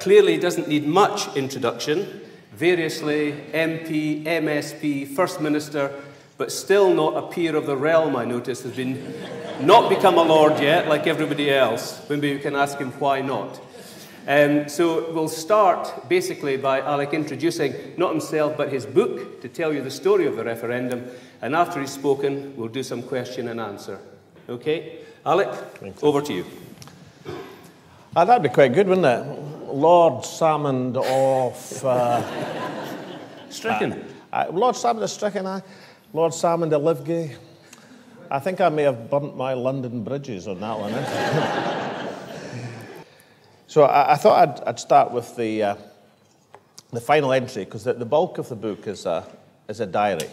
Clearly doesn't need much introduction. Variously MP, MSP, First Minister, but still not a peer of the realm, I notice, has not become a Lord yet, like everybody else. Maybe you can ask him why not. So we'll start basically by Alec introducing not himself but his book to tell you the story of the referendum, and after he's spoken we'll do some question and answer. Okay? Alec, over to you. That'd be quite good, wouldn't it? Lord Salmond of... Stricken. Lord Salmond of Stricken, Lord Salmond of Livegay. I think I may have burnt my London bridges on that one. So I thought I'd start with the final entry, because the bulk of the book is a diary.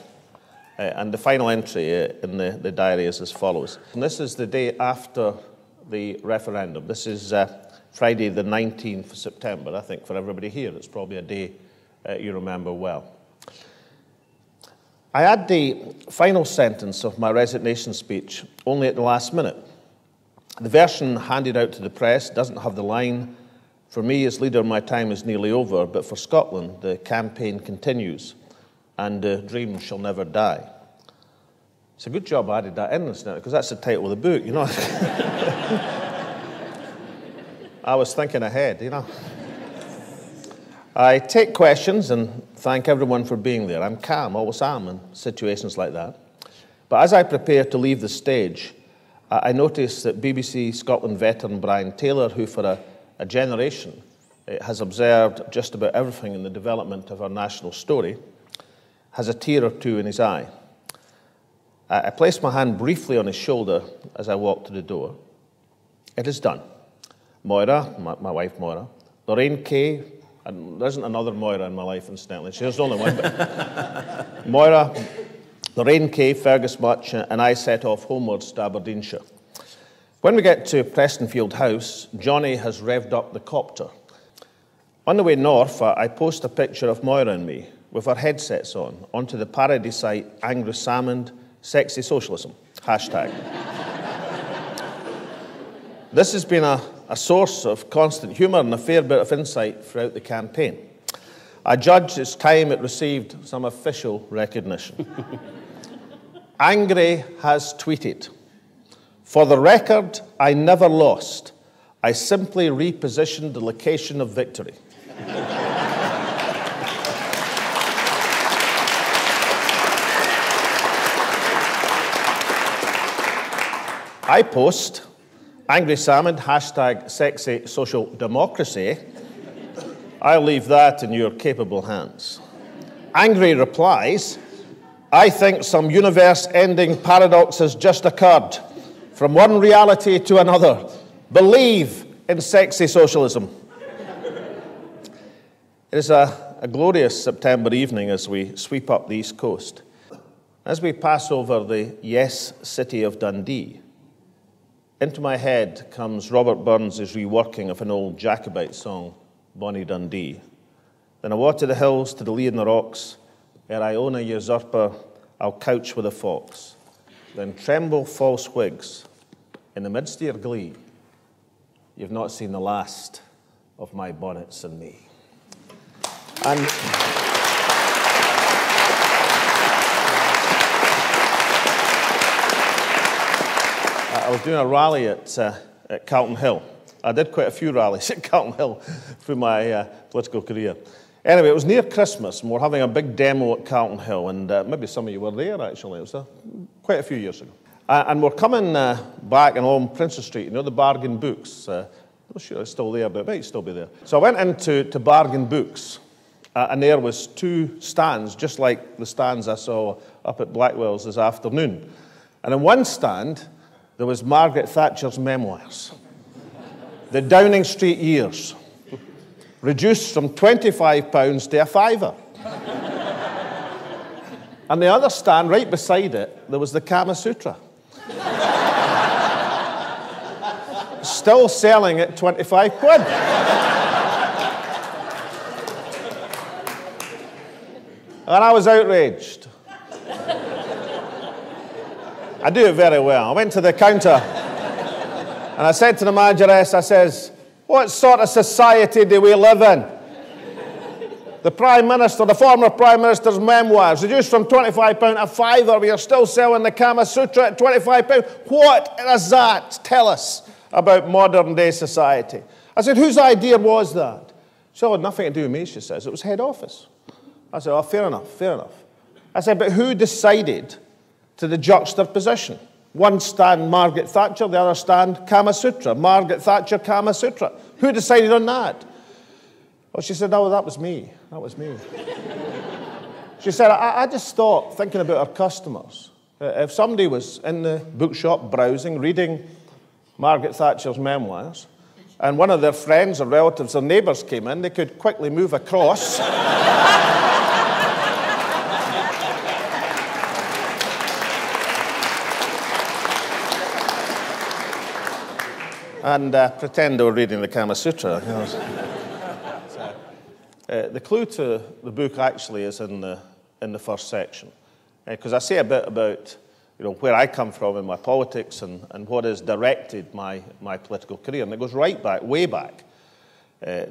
And the final entry in the diary is as follows. And this is the day after the referendum. This is Friday the 19th of September. I think for everybody here it's probably a day you remember well. I had the final sentence of my resignation speech only at the last minute. The version handed out to the press doesn't have the line, "For me as leader, my time is nearly over, but for Scotland, the campaign continues, and the dream shall never die." It's a good job I added that in, isn't it? Because that's the title of the book, you know. I was thinking ahead, you know. I take questions and thank everyone for being there. I'm calm, always am, in situations like that. But as I prepare to leave the stage, I notice that BBC Scotland veteran Brian Taylor, who for a generation has observed just about everything in the development of our national story, has a tear or two in his eye. I place my hand briefly on his shoulder as I walk to the door. It is done. Moira, my wife Moira, Lorraine Kay, and there isn't another Moira in my life, incidentally. She's the only one. But Moira, Lorraine Kay, Fergus Much, and I set off homewards to Aberdeenshire. When we get to Prestonfield House, Johnny has revved up the copter. On the way north, I post a picture of Moira and me, with our headsets on, onto the parody site Angry Salmond, Sexy Socialism, hashtag. This has been a source of constant humour and a fair bit of insight throughout the campaign. I judge it's time it received some official recognition. Angry has tweeted, "For the record, I never lost. I simply repositioned the location of victory." I post, Angry Salmond, hashtag sexy social democracy. I'll leave that in your capable hands. Angry replies, "I think some universe-ending paradox has just occurred. From one reality to another. Believe in sexy socialism." It is a glorious September evening as we sweep up the East Coast. As we pass over the yes city of Dundee, into my head comes Robert Burns' reworking of an old Jacobite song, Bonnie Dundee. Then I walk to the hills, to the lee and the rocks, ere I own a usurper, I'll couch with a fox. Then tremble false whigs, in the midst of your glee, you've not seen the last of my bonnets and me. And I was doing a rally at Carlton Hill. I did quite a few rallies at Carlton Hill through my political career. Anyway, it was near Christmas, and we're having a big demo at Carlton Hill, and maybe some of you were there, actually. It was quite a few years ago. And we're coming back along Princess Street, you know, the Bargain Books. I'm not sure it's still there, but it might still be there. So I went into Bargain Books, and there was two stands, just like the stands I saw up at Blackwell's this afternoon. And in one stand, there was Margaret Thatcher's memoirs, the Downing Street years, reduced from £25 to a £5. And the other stand, right beside it, there was the Kama Sutra. Still selling at 25 quid. And I was outraged. I do it very well. I went to the counter and I said to the manageress, I says, What sort of society do we live in? The Prime Minister, the former Prime Minister's memoirs, reduced from £25 to £5, we are still selling the Kama Sutra at £25. What does that tell us about modern day society? I said, whose idea was that? She had nothing to do with me, she says. It was head office. I said, oh, fair enough, fair enough. I said, but who decided to the juxtaposition? One stand Margaret Thatcher, the other stand Kama Sutra. Margaret Thatcher, Kama Sutra. Who decided on that? Well, she said, oh, that was me. That was me. She said, I just stopped thinking about our customers. If somebody was in the bookshop browsing, reading Margaret Thatcher's memoirs, and one of their friends or relatives or neighbours came in, they could quickly move across and pretend they were reading the Kama Sutra. You know. The clue to the book actually is in the first section, because I say a bit about where I come from in my politics and what has directed my political career, and it goes right back, way back,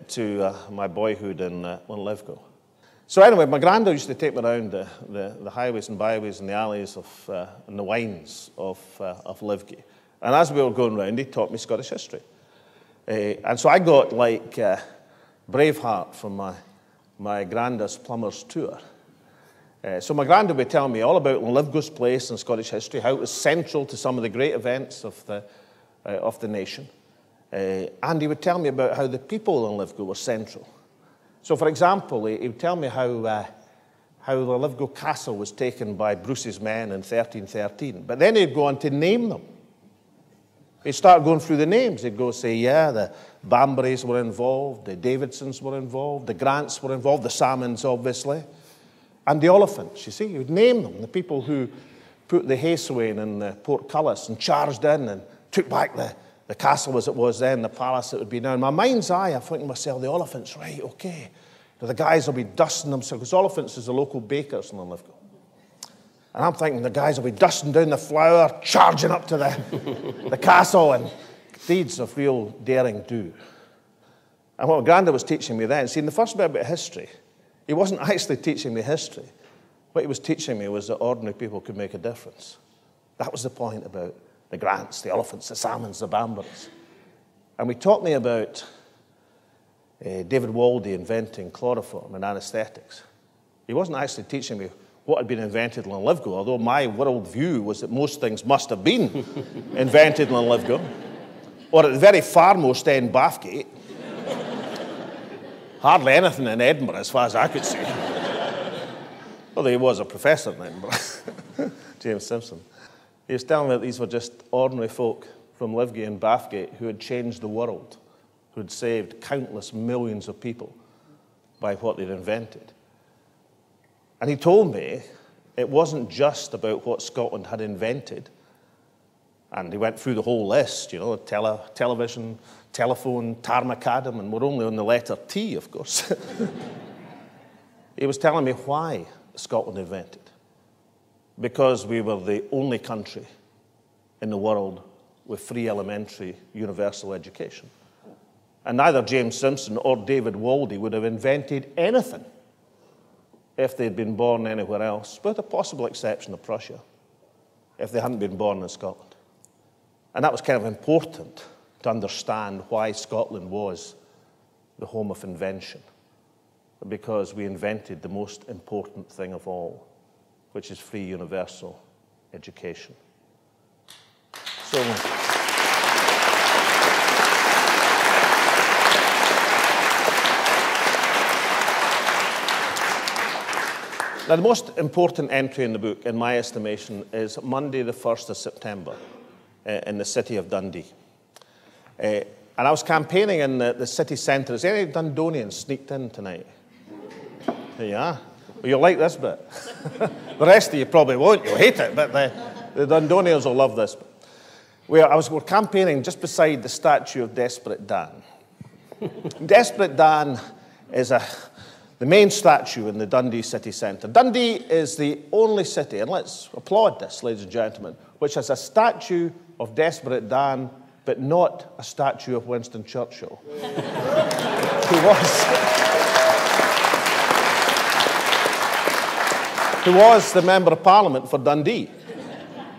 to my boyhood in Lithgow. So anyway, my granddad used to take me around the highways and byways and the alleys and the wynds of Lithgow. And as we were going round, he taught me Scottish history. And so I got like Braveheart from my granddad's plumber's tour. So my granddad would tell me all about Lithgow's place in Scottish history, how it was central to some of the great events of the nation. And he would tell me about how the people in Lithgow were central. So, for example, he would tell me how the Lithgow castle was taken by Bruce's men in 1313. But then he'd go on to name them. He'd start going through the names. He'd go say, yeah, the Banburys were involved, the Davidsons were involved, the Grants were involved, the Salmonds, obviously. And the Oliphants, you see, he would name them, the people who put the Hacewain in the portcullis and charged in and took back the castle as it was then, the palace it would be now. In my mind's eye, I'm thinking to myself, the Oliphants, right, okay. The guys will be dusting themselves, because Oliphants is the local bakers in Lithgow. And I'm thinking the guys will be dusting down the flour, charging up to the castle, and deeds of real daring do. And what my granddad was teaching me then, see, in the first bit about history, he wasn't actually teaching me history. What he was teaching me was that ordinary people could make a difference. That was the point about the Grants, the Oliphants, the Salmonds, the Banburys. And he taught me about David Waldie inventing chloroform and anaesthetics. He wasn't actually teaching me what had been invented in Lithgow, although my world view was that most things must have been invented in Lithgow, or at the very farmost end, Bathgate. Hardly anything in Edinburgh, as far as I could see. Although he was a professor in Edinburgh, James Simpson. He was telling me that these were just ordinary folk from Lithgow and Bathgate who had changed the world, who had saved countless millions of people by what they'd invented. And he told me it wasn't just about what Scotland had invented. And he went through the whole list, television, telephone, Tarmacadam, and we're only on the letter T, of course. He was telling me why Scotland invented. Because we were the only country in the world with free elementary universal education. And neither James Simpson or David Waldie would have invented anything if they'd been born anywhere else, with the possible exception of Prussia, if they hadn't been born in Scotland. And that was kind of important to understand why Scotland was the home of invention, because we invented the most important thing of all, which is free universal education. So, now, the most important entry in the book, in my estimation, is Monday the 1st of September in the city of Dundee. And I was campaigning in the city centre. Has any Dundonians sneaked in tonight? There you are. Well, you'll like this bit. The rest of you probably won't. You'll hate it, but the Dundonians will love this bit. We're campaigning just beside the statue of Desperate Dan. Desperate Dan is the main statue in the Dundee city centre. Dundee is the only city, and let's applaud this, ladies and gentlemen, which has a statue of Desperate Dan but not a statue of Winston Churchill, who was the Member of Parliament for Dundee,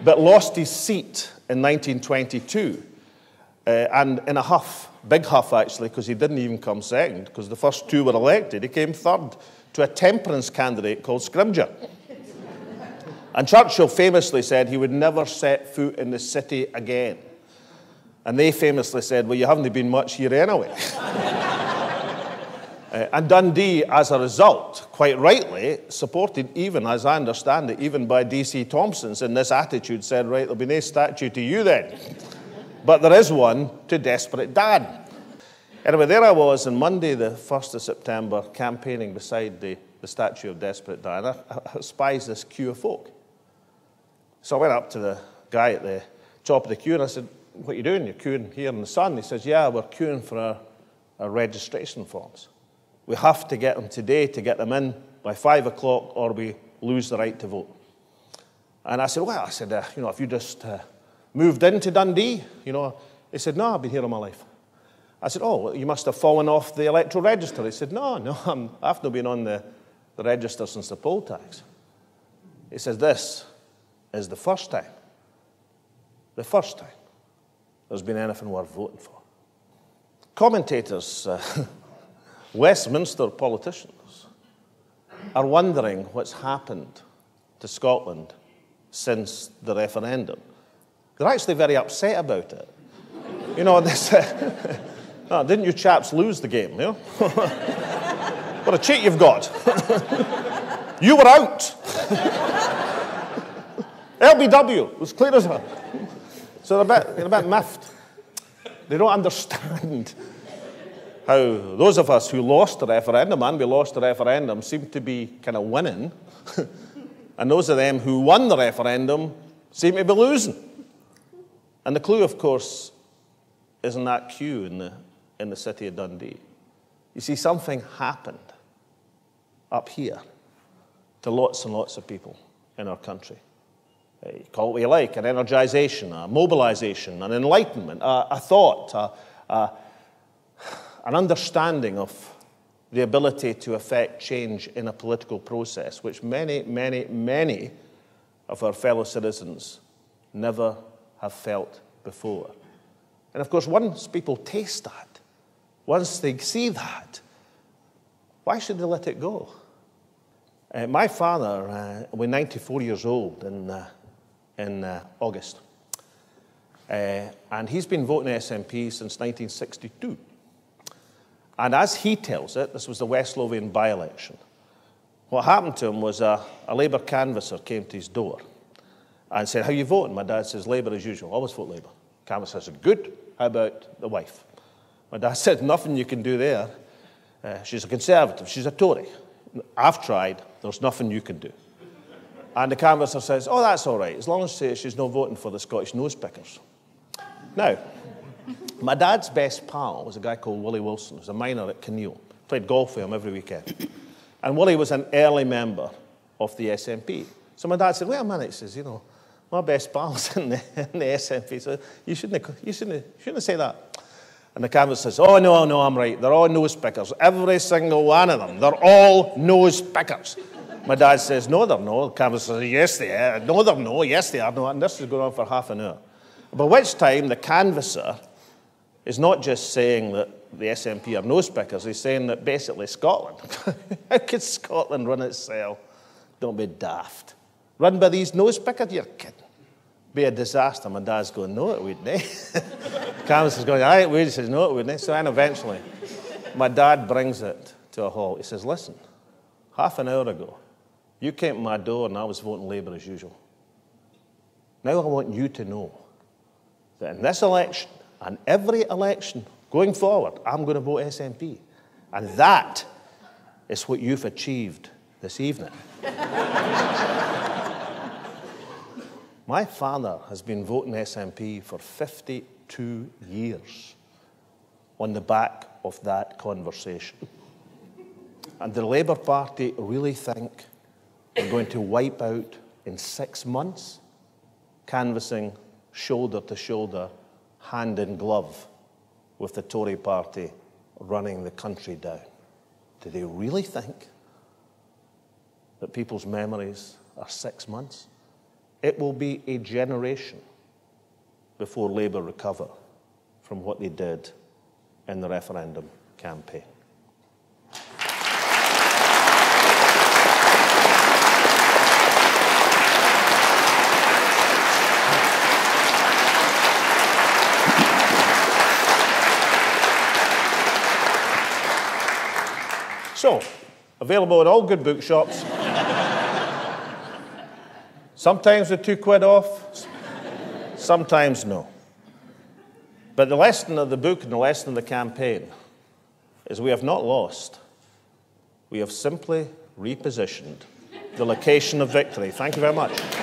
but lost his seat in 1922, and in a huff, big huff actually, because he didn't even come second, because the first two were elected. He came third to a temperance candidate called Scrimgeour. And Churchill famously said he would never set foot in the city again. And they famously said, well, you haven't been much here anyway. And Dundee, as a result, quite rightly, supported even, as I understand it, even by D.C. Thompson's in this attitude, said, right, there'll be no statue to you then. But there is one to Desperate Dan. Anyway, there I was on Monday, the 1st of September, campaigning beside the statue of Desperate Dan. I spies this queue of folk. So I went up to the guy at the top of the queue and I said, what are you doing? You're queuing here in the sun? He says, yeah, we're queuing for our registration forms. We have to get them today to get them in by 5 o'clock or we lose the right to vote. And I said, well, have you just moved into Dundee? He said, no, I've been here all my life. I said, oh, well, you must have fallen off the electoral register. He said, no, I've not been on the register since the poll tax. He says, this is the first time there's been anything worth voting for. Commentators, Westminster politicians, are wondering what's happened to Scotland since the referendum. They're actually very upset about it. Didn't you chaps lose the game, What a cheat you've got. You were out. LBW was clear as hell. So they're a bit miffed. They don't understand how those of us who lost the referendum, and we lost the referendum, seem to be kind of winning, and those of them who won the referendum seem to be losing. And the clue, of course, is in that queue in the city of Dundee. You see, something happened up here to lots and lots of people in our country. You call it what you like, an energization, a mobilization, an enlightenment, a thought, an understanding of the ability to affect change in a political process, which many, many, many of our fellow citizens never have felt before. And of course, once people taste that, once they see that, why should they let it go? My father was 94 years old in August. And he's been voting SNP since 1962. And as he tells it, this was the West Lothian by-election. What happened to him was a Labour canvasser came to his door and said, how are you voting? My dad says, Labour as usual, always vote Labour. Canvasser said, good, how about the wife? My dad said, nothing you can do there. She's a Conservative, she's a Tory. I've tried, there's nothing you can do. And the canvasser says, oh, that's all right, as long as she's not voting for the Scottish nose pickers. Now, my dad's best pal was a guy called Willie Wilson, who was a miner at Kinneil. Played golf with him every weekend. And Willie was an early member of the SNP. So my dad said, wait a minute, he says, my best pal's in the SNP, so you shouldn't say that. And the canvasser says, oh, no, I'm right. They're all nose pickers. Every single one of them. They're all nose pickers. My dad says, no, they're not. The canvasser says, yes, they are. No, they're not. Yes, they are. No, and this is going on for half an hour. By which time, the canvasser is not just saying that the SNP are nose pickers. He's saying that basically Scotland. How could Scotland run itself? Don't be daft. Run by these nose pickers? You're kidding. Be a disaster. My dad's going, no, it wouldn't. Canvasser's going, aye, it would. He says, no, it wouldn't. So then eventually, my dad brings it to a halt. He says, listen, half an hour ago, you came to my door and I was voting Labour as usual. Now I want you to know that in this election and every election going forward, I'm going to vote SNP. And that is what you've achieved this evening. My father has been voting SNP for 52 years on the back of that conversation. And the Labour Party really think they're going to wipe out in 6 months, canvassing shoulder to shoulder, hand in glove with the Tory party running the country down. Do they really think that people's memories are 6 months? It will be a generation before Labour recover from what they did in the referendum campaign. So, available at all good bookshops. Sometimes with £2 off, sometimes no. But the lesson of the book and the lesson of the campaign is we have not lost. We have simply repositioned the location of victory. Thank you very much.